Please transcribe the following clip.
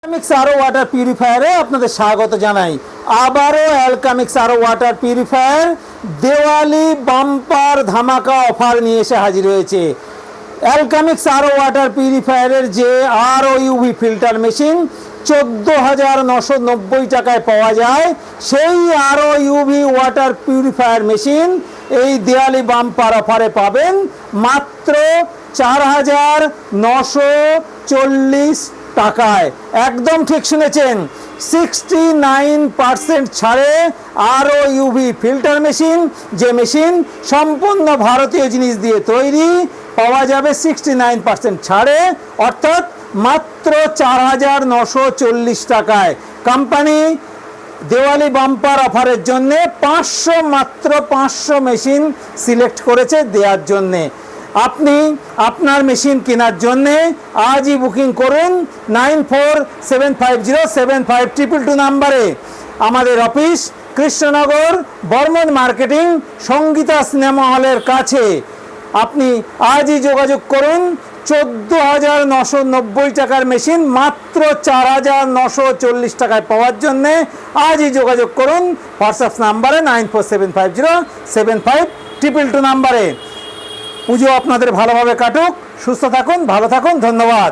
অ্যালকামিক্স আরও ওয়াটার পিউরিফায়ারে আপনাদের স্বাগত জানাই। আবারও অ্যালকামিক্স আরও ওয়াটার পিউরিফায়ার দেওয়ালি বাম্পার ধামাকা অফার নিয়ে এসে হাজির হয়েছে। অ্যালকামিক্স আরও ওয়াটার পিউরিফায়ারের যে আরও ইউভি ফিল্টার মেশিন 14,990 টাকায় পাওয়া যায়, সেই আরও ইউভি ওয়াটার পিউরিফায়ার মেশিন এই দেওয়ালি বাম্পার অফারে পাবেন মাত্র 4,940 টাকায়। একদম ঠিক শুনেছেন, 69% ছাড়ে আরও ইউভি ফিল্টার মেশিন, যে মেশিন সম্পূর্ণ ভারতীয় জিনিস দিয়ে তৈরি, পাওয়া যাবে 69% ছাড়ে, অর্থাৎ মাত্র 4,940 টাকায়। কোম্পানি দেওয়ালি বাম্পার অফারের জন্য মাত্র 500 মেশিন সিলেক্ট করেছে দেওয়ার জন্যে। আপনি আপনার মেশিন কেনার জন্যে আজই বুকিং করুন 9475075222 নাম্বারে। আমাদের office Krishnanagar Barman marketing Sangeeta cinema হলের কাছে। আপনি আজই যোগাযোগ করুন। 14,990 টাকার মেশিন মাত্র 4,940 টাকায় পাওয়ার জন্যে আজই যোগাযোগ করুন হোয়াটসঅ্যাপ নাম্বারে 9475075222 নাম্বারে। পুজো আপনাদের ভালোভাবে কাটুক, সুস্থ থাকুন, ভালো থাকুন, ধন্যবাদ।